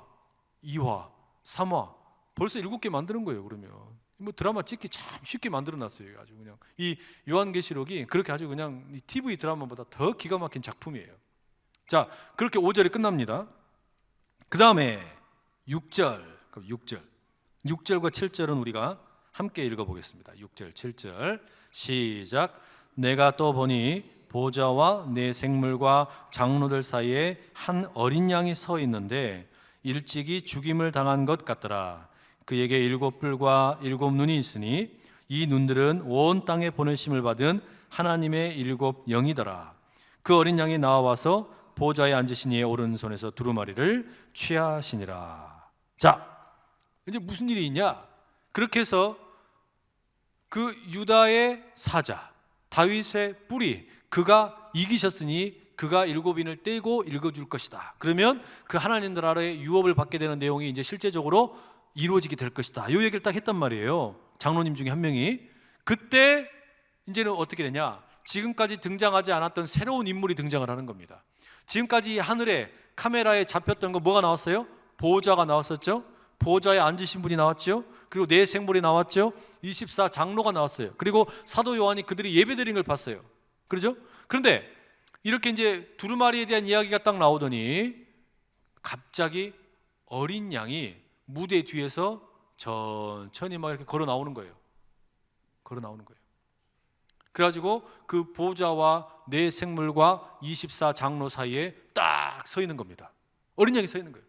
2화, 3화. 벌써 7개 만드는 거예요. 그러면 뭐 드라마 찍기 참 쉽게 만들어놨어요. 아주 그냥 이 요한계시록이 그렇게 아주 그냥 이 TV 드라마보다 더 기가 막힌 작품이에요. 자, 그렇게 5절이 끝납니다. 그 다음에 6절과 7절은 우리가 함께 읽어보겠습니다. 6절, 7절 시작. 내가 또 보니 보좌와 내 생물과 장로들 사이에 한 어린 양이 서 있는데 일찍이 죽임을 당한 것 같더라. 그에게 7뿔과 7눈이 있으니 이 눈들은 온 땅에 보내심을 받은 하나님의 7 영이더라. 그 어린 양이 나와서 보좌에 앉으신 이의 오른손에서 두루마리를 취하시니라. 자, 이제 무슨 일이 있냐? 그렇게 해서 그 유다의 사자 다윗의 뿌리, 그가 이기셨으니 그가 7인을 떼고 읽어줄 것이다. 그러면 그 하나님 나라의 유업을 받게 되는 내용이 이제 실제적으로 이루어지게 될 것이다. 이 얘기를 딱 했단 말이에요. 장로님 중에 한 명이. 그때 이제는 어떻게 되냐? 지금까지 등장하지 않았던 새로운 인물이 등장을 하는 겁니다. 지금까지 하늘에 카메라에 잡혔던 거 뭐가 나왔어요? 보호자가 나왔었죠. 보호자에 앉으신 분이 나왔죠. 그리고 네 생물이 나왔죠. 24 장로가 나왔어요. 그리고 사도 요한이 그들이 예배드린 걸 봤어요. 그렇죠? 그런데 이렇게 이제 두루마리에 대한 이야기가 딱 나오더니 갑자기 어린 양이 무대 뒤에서 천천히 막 이렇게 걸어 나오는 거예요. 걸어 나오는 거예요. 그래가지고 그 보호자와 네 생물과 24 장로 사이에 딱 서 있는 겁니다. 어린 양이 서 있는 거예요.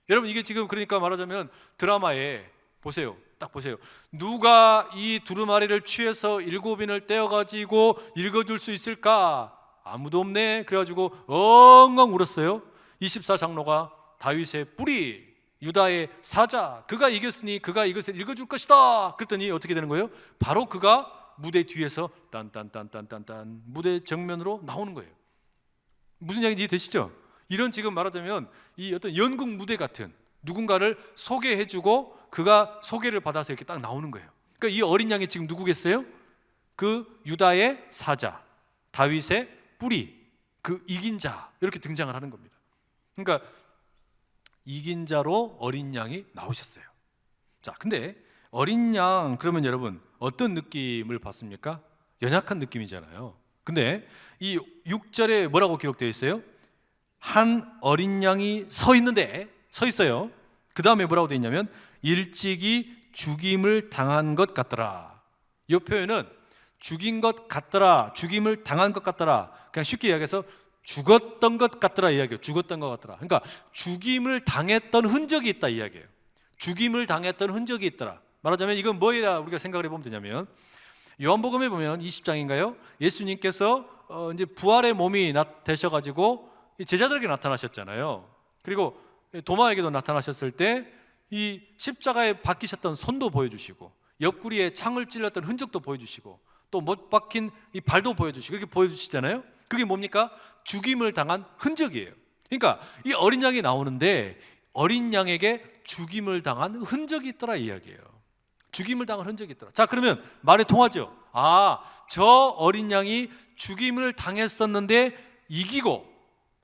여러분, 이게 지금 그러니까 말하자면 드라마에 보세요. 딱 보세요. 누가 이 두루마리를 취해서 7인을 떼어가지고 읽어줄 수 있을까? 아무도 없네. 그래가지고 엉엉 울었어요. 24 장로가 다윗의 뿌리, 유다의 사자, 그가 이겼으니 그가 이것을 읽어줄 것이다. 그랬더니 어떻게 되는 거예요? 바로 그가 무대 뒤에서 딴딴딴딴딴딴 무대 정면으로 나오는 거예요. 무슨 이야기인지 이해되시죠? 이런 지금 말하자면 이 어떤 연극 무대 같은 누군가를 소개해주고 그가 소개를 받아서 이렇게 딱 나오는 거예요. 그러니까 이 어린 양이 지금 누구겠어요? 그 유다의 사자, 다윗의 뿌리, 그 이긴 자, 이렇게 등장을 하는 겁니다. 그러니까 이긴 자로 어린 양이 나오셨어요. 자, 근데 어린 양 그러면 여러분 어떤 느낌을 받습니까? 연약한 느낌이잖아요. 근데 이 6절에 뭐라고 기록되어 있어요? 한 어린 양이 서 있어요. 그 다음에 뭐라고 되어 있냐면 일찍이 죽임을 당한 것 같더라. 이 표현은 죽인 것 같더라, 죽임을 당한 것 같더라, 그냥 쉽게 이야기해서 죽었던 것 같더라 이야기예요. 죽었던 것 같더라. 그러니까 죽임을 당했던 흔적이 있다 이야기예요. 죽임을 당했던 흔적이 있더라. 말하자면 이건 뭐에다 우리가 생각을 해보면 되냐면 요한복음에 보면 20장인가요? 예수님께서 이제 부활의 몸이 되셔가지고 제자들에게 나타나셨잖아요. 그리고 도마에게도 나타나셨을 때 이 십자가에 박히셨던 손도 보여주시고 옆구리에 창을 찔렀던 흔적도 보여주시고 또 못 박힌 이 발도 보여주시고 이렇게 보여주시잖아요. 그게 뭡니까? 죽임을 당한 흔적이에요. 그러니까 이 어린 양이 나오는데 어린 양에게 죽임을 당한 흔적이 있더라 이 이야기예요. 죽임을 당한 흔적이 있더라. 자, 그러면 말이 통하죠. 저 어린 양이 죽임을 당했었는데 이기고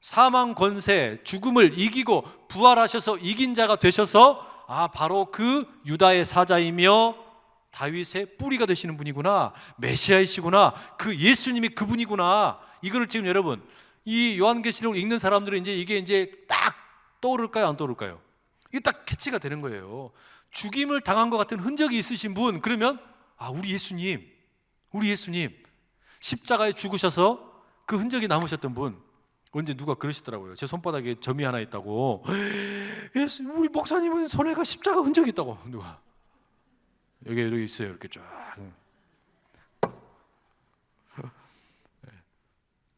사망 권세, 죽음을 이기고 부활하셔서 이긴 자가 되셔서 바로 그 유다의 사자이며 다윗의 뿌리가 되시는 분이구나, 메시아이시구나, 그 예수님이 그분이구나. 이거를 지금 여러분 이 요한계시록을 읽는 사람들은 이게 이제 딱 떠오를까요, 안 떠오를까요? 이게 딱 캐치가 되는 거예요. 죽임을 당한 것 같은 흔적이 있으신 분, 그러면 우리 예수님 십자가에 죽으셔서 그 흔적이 남으셨던 분. 언제 누가 그러시더라고요. 제 손바닥에 점이 하나 있다고. 우리 목사님은 손에가 십자가 흔적이 있다고. 누가 여기 이렇게 있어요. 이렇게 쫙.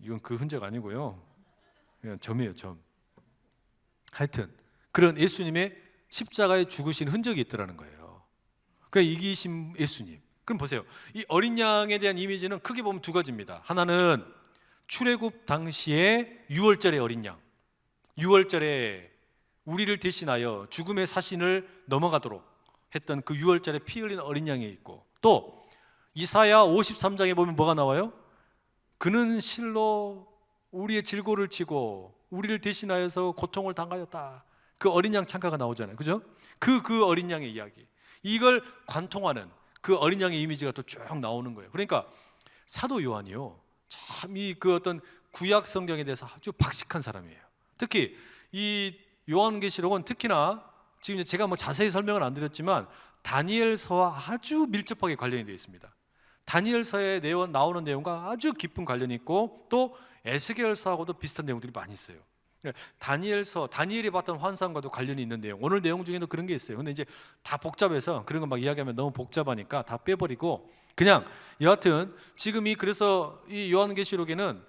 이건 그 흔적 아니고요, 그냥 점이에요, 점. 하여튼 그런 예수님의 십자가에 죽으신 흔적이 있더라는 거예요. 그러니까 이기신 예수님. 그럼 보세요. 이 어린 양에 대한 이미지는 크게 보면 두 가지입니다. 하나는 출애굽 당시에 6월절의 어린 양, 6월절에 우리를 대신하여 죽음의 사신을 넘어가도록 했던 그 6월절에 피 흘린 어린 양이 있고, 또 이사야 53장에 보면 뭐가 나와요? 그는 실로 우리의 질고를 치고 우리를 대신하여서 고통을 당하였다. 그 어린 양 창가가 나오잖아요. 그죠? 그 어린 양의 이야기, 이걸 관통하는 그 어린 양의 이미지가 또 쭉 나오는 거예요. 그러니까 사도 요한이요, 참 이 그 어떤 구약 성경에 대해서 아주 박식한 사람이에요. 특히 이 요한계시록은 특히나 지금 제가 자세히 설명을 안 드렸지만 다니엘서와 아주 밀접하게 관련이 되어 있습니다. 다니엘서에 나오는 내용과 아주 깊은 관련이 있고 또 에스겔서하고도 비슷한 내용들이 많이 있어요. 다니엘이 봤던 환상과도 관련이 있는 내용, 오늘 내용 중에도 그런 게 있어요. 근데 이제 다 복잡해서 그런 거 막 이야기하면 너무 복잡하니까 다 빼버리고 그냥 여하튼 지금 그래서 이 요한계시록에는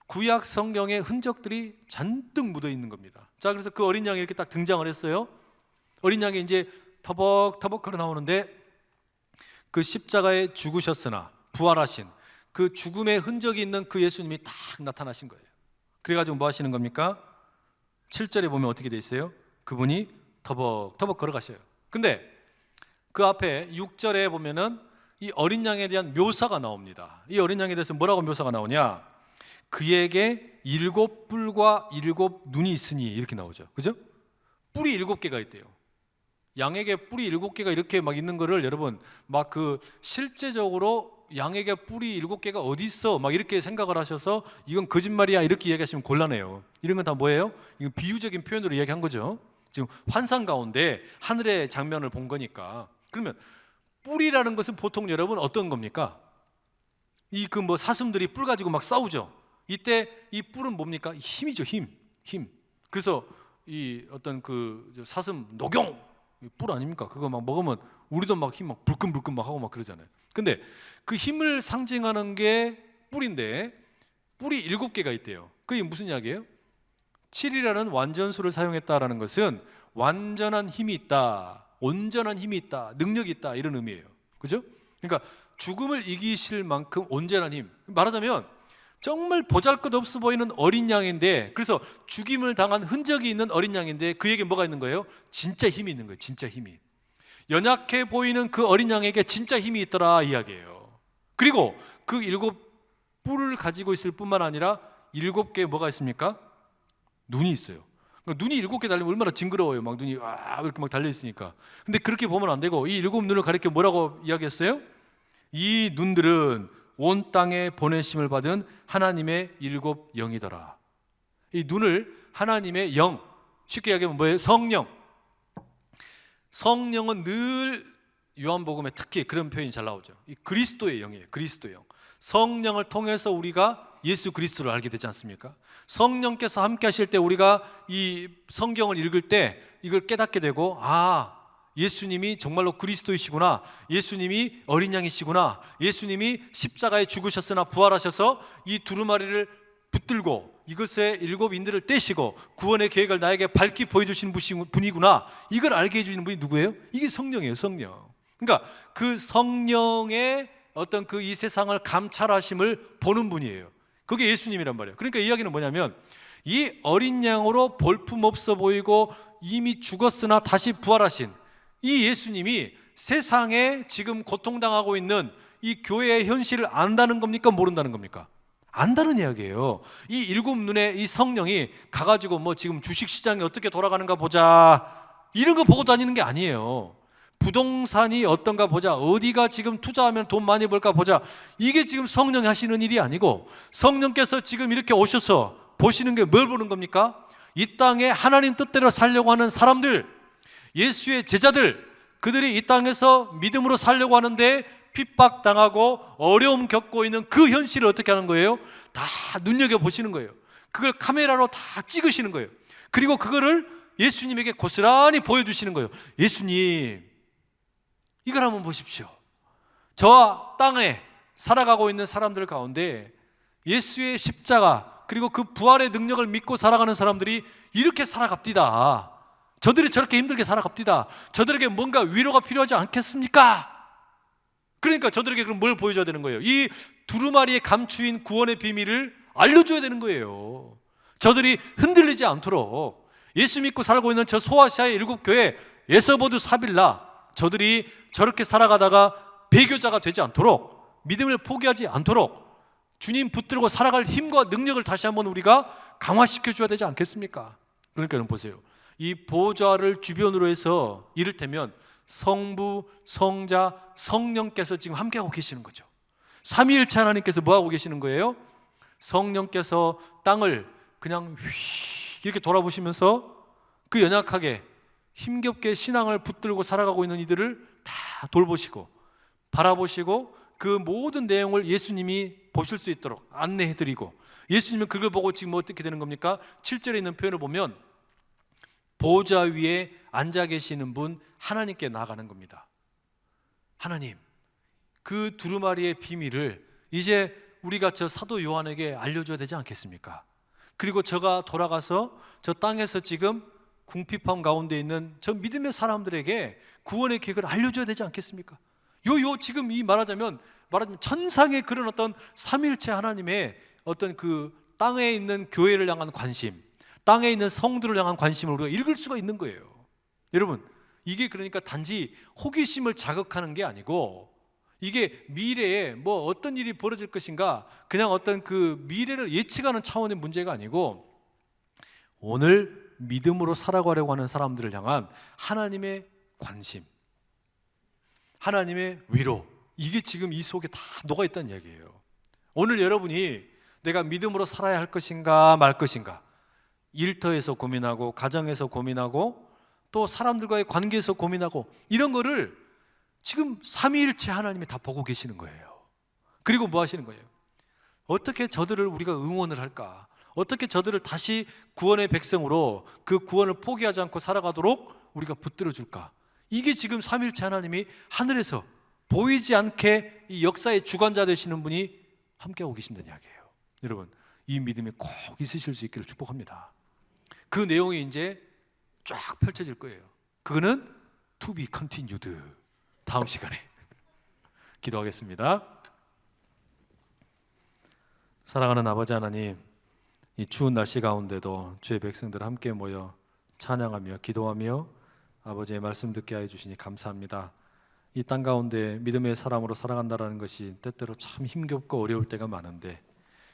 구약 성경의 흔적들이 잔뜩 묻어 있는 겁니다. 자, 그래서 그 어린 양이 이렇게 딱 등장을 했어요. 어린 양이 이제 터벅터벅 걸어 나오는데 그 십자가에 죽으셨으나 부활하신 그 죽음의 흔적이 있는 그 예수님이 딱 나타나신 거예요. 그래가지고 뭐 하시는 겁니까? 7절에 보면 어떻게 돼 있어요? 그분이 터벅터벅 걸어가셔요. 근데 그 앞에 6절에 보면은 이 어린 양에 대한 묘사가 나옵니다. 이 어린 양에 대해서 뭐라고 묘사가 나오냐? 그에게 7 뿔과 7 눈이 있으니, 이렇게 나오죠. 그죠? 뿔이 7개가 있대요. 양에게 뿔이 7개가 이렇게 막 있는 거를 여러분 막 그 실제적으로 양에게 뿔이 7개가 어디 있어 막 이렇게 생각을 하셔서 이건 거짓말이야 이렇게 이야기하시면 곤란해요. 이런 건 다 뭐예요? 이건 비유적인 표현으로 이야기한 거죠. 지금 환상 가운데 하늘의 장면을 본 거니까. 그러면 뿔이라는 것은 보통 여러분 어떤 겁니까? 이 그 뭐 사슴들이 뿔 가지고 막 싸우죠. 이때 이 뿔은 뭡니까? 힘이죠, 힘. 그래서 이 어떤 그 사슴 녹용 뿔 아닙니까? 그거 막 먹으면 우리도 막 힘 막 불끈불끈 막 하고 막 그러잖아요. 근데 그 힘을 상징하는 게 뿔인데 뿔이 7개가 있대요. 그게 무슨 이야기예요? 7이라는 완전수를 사용했다라는 것은 완전한 힘이 있다, 온전한 힘이 있다, 능력이 있다 이런 의미예요. 그죠? 그러니까 죽음을 이기실 만큼 온전한 힘. 말하자면 정말 보잘것없어 보이는 어린 양인데, 그래서 죽임을 당한 흔적이 있는 어린 양인데 그에게 뭐가 있는 거예요? 진짜 힘이 있는 거예요. 진짜 힘이. 연약해 보이는 그 어린 양에게 진짜 힘이 있더라 이야기예요. 그리고 그 7뿔을 가지고 있을 뿐만 아니라 7개의 뭐가 있습니까? 눈이 있어요. 그러니까 눈이 7개 달리면 얼마나 징그러워요. 막 눈이 이렇게 막 달려 있으니까. 근데 그렇게 보면 안 되고 이 7눈을 가리켜 뭐라고 이야기했어요? 이 눈들은 온 땅에 보내심을 받은 하나님의 7영이더라. 이 눈을 하나님의 영, 쉽게 이야기하면 뭐예요? 성령. 성령은 늘 요한복음에 특히 그런 표현이 잘 나오죠. 이 그리스도의 영이에요. 그리스도의 영. 성령을 통해서 우리가 예수 그리스도를 알게 되지 않습니까? 성령께서 함께 하실 때 우리가 이 성경을 읽을 때 이걸 깨닫게 되고, 예수님이 정말로 그리스도이시구나, 예수님이 어린 양이시구나, 예수님이 십자가에 죽으셨으나 부활하셔서 이 두루마리를 붙들고 이것의 7인들을 떼시고 구원의 계획을 나에게 밝히 보여주시는 분이구나, 이걸 알게 해주시는 분이 누구예요? 이게 성령이에요. 성령. 그러니까 그 성령의 어떤 그 이 세상을 감찰하심을 보는 분이에요. 그게 예수님이란 말이에요. 그러니까 이 이야기는 뭐냐면 이 어린 양으로 볼품없어 보이고 이미 죽었으나 다시 부활하신 이 예수님이 세상에 지금 고통당하고 있는 이 교회의 현실을 안다는 겁니까? 모른다는 겁니까? 안다는 이야기예요. 이 7눈의 이 성령이 가가지고 뭐 지금 주식시장이 어떻게 돌아가는가 보자 이런 거 보고 다니는 게 아니에요. 부동산이 어떤가 보자, 어디가 지금 투자하면 돈 많이 벌까 보자, 이게 지금 성령이 하시는 일이 아니고 성령께서 지금 이렇게 오셔서 보시는 게 뭘 보는 겁니까? 이 땅에 하나님 뜻대로 살려고 하는 사람들, 예수의 제자들, 그들이 이 땅에서 믿음으로 살려고 하는데 핍박당하고 어려움 겪고 있는 그 현실을 어떻게 하는 거예요? 다 눈여겨보시는 거예요. 그걸 카메라로 다 찍으시는 거예요. 그리고 그거를 예수님에게 고스란히 보여주시는 거예요. 예수님, 이걸 한번 보십시오. 저와 땅에 살아가고 있는 사람들 가운데 예수의 십자가 그리고 그 부활의 능력을 믿고 살아가는 사람들이 이렇게 살아갑디다. 저들이 저렇게 힘들게 살아갑디다. 저들에게 뭔가 위로가 필요하지 않겠습니까? 그러니까 저들에게 그럼 뭘 보여줘야 되는 거예요? 이 두루마리에 감추인 구원의 비밀을 알려줘야 되는 거예요. 저들이 흔들리지 않도록 예수 믿고 살고 있는 저 소아시아의 7교회 에서보드 사빌라, 저들이 저렇게 살아가다가 배교자가 되지 않도록, 믿음을 포기하지 않도록 주님 붙들고 살아갈 힘과 능력을 다시 한번 우리가 강화시켜줘야 되지 않겠습니까? 그러니까 여러분 보세요. 이 보좌를 주변으로 해서 이를테면 성부, 성자, 성령께서 지금 함께하고 계시는 거죠. 삼위일체 하나님께서 뭐하고 계시는 거예요? 성령께서 땅을 그냥 이렇게 돌아보시면서 그 연약하게 힘겹게 신앙을 붙들고 살아가고 있는 이들을 다 돌보시고 바라보시고 그 모든 내용을 예수님이 보실 수 있도록 안내해드리고, 예수님은 그걸 보고 지금 어떻게 되는 겁니까? 7절에 있는 표현을 보면 보좌 위에 앉아 계시는 분 하나님께 나아가는 겁니다. 하나님, 그 두루마리의 비밀을 이제 우리가 저 사도 요한에게 알려줘야 되지 않겠습니까? 그리고 저가 돌아가서 저 땅에서 지금 궁핍함 가운데 있는 저 믿음의 사람들에게 구원의 계획을 알려줘야 되지 않겠습니까? 지금 이 말하자면 천상의 그런 어떤 삼위일체 하나님의 어떤 그 땅에 있는 교회를 향한 관심, 땅에 있는 성들을 향한 관심을 우리가 읽을 수가 있는 거예요. 여러분, 이게 그러니까 단지 호기심을 자극하는 게 아니고, 이게 미래에 뭐 어떤 일이 벌어질 것인가, 그냥 어떤 그 미래를 예측하는 차원의 문제가 아니고 오늘 믿음으로 살아가려고 하는 사람들을 향한 하나님의 관심, 하나님의 위로, 이게 지금 이 속에 다 녹아있다는 이야기예요. 오늘 여러분이 내가 믿음으로 살아야 할 것인가 말 것인가, 일터에서 고민하고, 가정에서 고민하고, 또 사람들과의 관계에서 고민하고, 이런 거를 지금 삼위일체 하나님이 다 보고 계시는 거예요. 그리고 뭐 하시는 거예요? 어떻게 저들을 우리가 응원을 할까? 어떻게 저들을 다시 구원의 백성으로 그 구원을 포기하지 않고 살아가도록 우리가 붙들어 줄까? 이게 지금 삼위일체 하나님이 하늘에서 보이지 않게 이 역사의 주관자 되시는 분이 함께하고 계신다는 이야기예요. 여러분, 이 믿음이 꼭 있으실 수 있기를 축복합니다. 그 내용이 이제 쫙 펼쳐질 거예요. 그거는 to be continued. 다음 시간에 기도하겠습니다. 사랑하는 아버지 하나님, 이 추운 날씨 가운데도 주의 백성들 함께 모여 찬양하며 기도하며 아버지의 말씀 듣게 하여 주시니 감사합니다. 이 땅 가운데 믿음의 사람으로 살아간다는 것이 때때로 참 힘겹고 어려울 때가 많은데,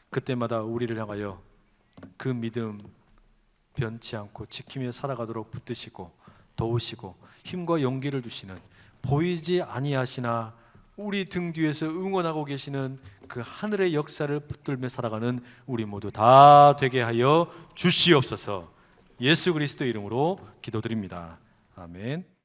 그때마다 우리를 향하여 그 믿음 변치 않고 지키며 살아가도록 붙드시고 도우시고 힘과 용기를 주시는, 보이지 아니하시나 우리 등 뒤에서 응원하고 계시는 그 하늘의 역사를 붙들며 살아가는 우리 모두 다 되게 하여 주시옵소서. 예수 그리스도 이름으로 기도드립니다. 아멘.